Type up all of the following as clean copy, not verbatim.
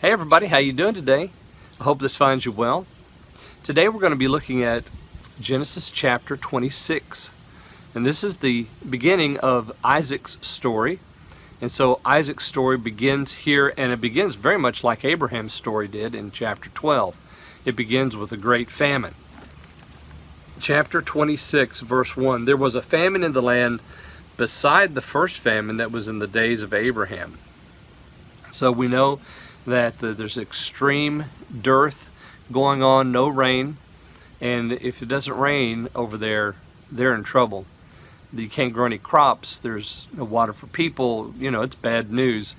Hey everybody, how you doing today? I hope this finds you well. Today we're going to be looking at Genesis chapter 26. And this is the beginning of Isaac's story. And so Isaac's story begins here, and it begins very much like Abraham's story did in chapter 12. It begins with a great famine. Chapter 26, verse 1. There was a famine in the land beside the first famine that was in the days of Abraham. So we know that there's extreme dearth going on, no rain, and if it doesn't rain over there, they're in trouble. You can't grow any crops, there's no water for people, it's bad news.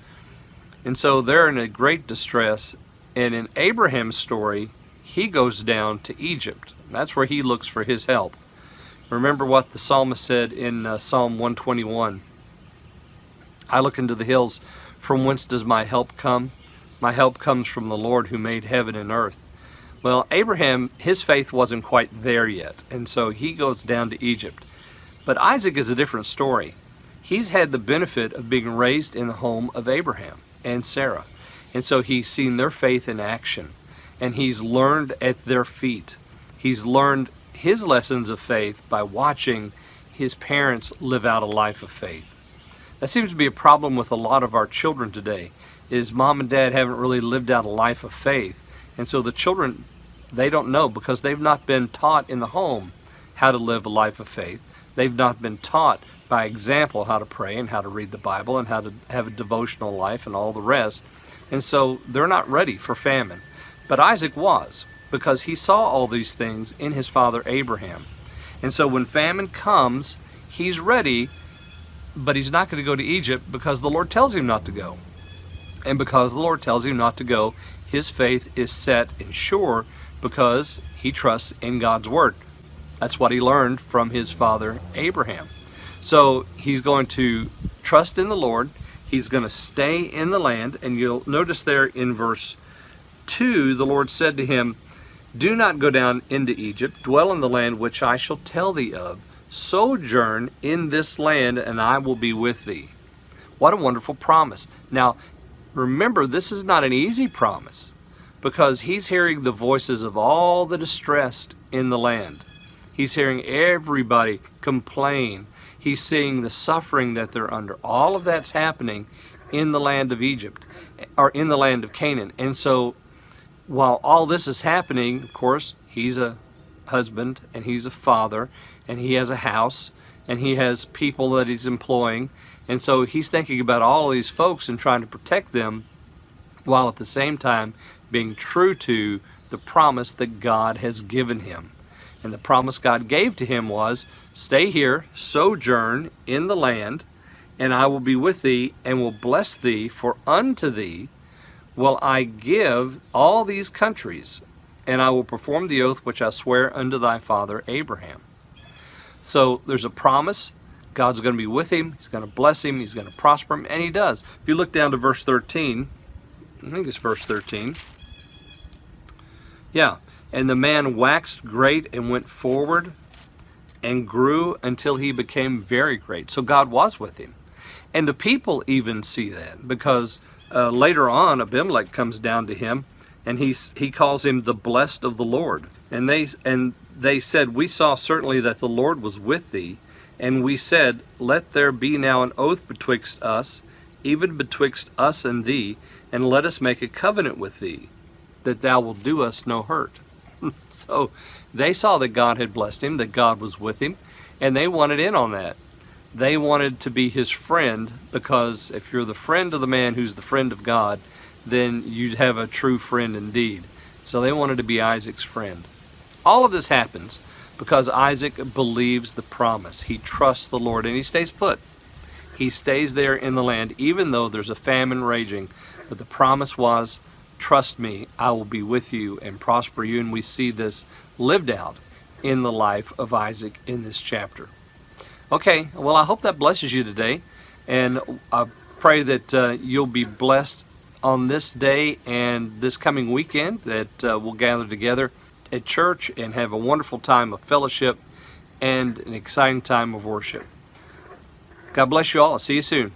And so they're in a great distress, and in Abraham's story, he goes down to Egypt. That's where he looks for his help. Remember what the psalmist said in Psalm 121. I look into the hills, from whence does my help come? My help comes from the Lord who made heaven and earth. Well, Abraham, his faith wasn't quite there yet, and so he goes down to Egypt. But Isaac is a different story. He's had the benefit of being raised in the home of Abraham and Sarah. And so he's seen their faith in action, and he's learned at their feet. He's learned his lessons of faith by watching his parents live out a life of faith. That seems to be a problem with a lot of our children today, is mom and dad haven't really lived out a life of faith. And so the children, they don't know because they've not been taught in the home how to live a life of faith. They've not been taught by example how to pray and how to read the Bible and how to have a devotional life and all the rest. And so they're not ready for famine. But Isaac was, because he saw all these things in his father Abraham. And so when famine comes, he's ready, but he's not going to go to Egypt because the Lord tells him not to go. And because the Lord tells him not to go, his faith is set and sure because he trusts in God's word. That's what he learned from his father Abraham. So he's going to trust in the Lord. He's going to stay in the land. And you'll notice there in verse 2, the Lord said to him, do not go down into Egypt. Dwell in the land which I shall tell thee of. Sojourn in this land, and I will be with thee. What a wonderful promise. Now, remember, this is not an easy promise because he's hearing the voices of all the distressed in the land. He's hearing everybody complain. He's seeing the suffering that they're under. All of that's happening in the land of Egypt, or in the land of Canaan. And so while all this is happening, of course, he's a husband and he's a father and he has a house and he has people that he's employing. And so he's thinking about all of these folks and trying to protect them while at the same time being true to the promise that God has given him. And the promise God gave to him was, stay here, sojourn in the land, and I will be with thee and will bless thee, for unto thee will I give all these countries, and I will perform the oath which I swear unto thy father Abraham. So there's a promise. God's going to be with him, he's going to bless him, he's going to prosper him, and he does. If you look down to verse 13, I think it's verse 13. Yeah, and the man waxed great and went forward and grew until he became very great. So God was with him. And the people even see that because later on Abimelech comes down to him and he calls him the blessed of the Lord. And they said, we saw certainly that the Lord was with thee. And we said, let there be now an oath betwixt us, even betwixt us and thee, and let us make a covenant with thee, that thou wilt do us no hurt. So they saw that God had blessed him, that God was with him, and they wanted in on that. They wanted to be his friend, because if you're the friend of the man who's the friend of God, then you'd have a true friend indeed. So they wanted to be Isaac's friend. All of this happens because Isaac believes the promise. He trusts the Lord and he stays put. He stays there in the land even though there's a famine raging. But the promise was, trust me, I will be with you and prosper you. And we see this lived out in the life of Isaac in this chapter. Okay, well, I hope that blesses you today. And I pray that you'll be blessed on this day and this coming weekend, that we'll gather together at church and have a wonderful time of fellowship and an exciting time of worship. God bless you all. I'll see you soon.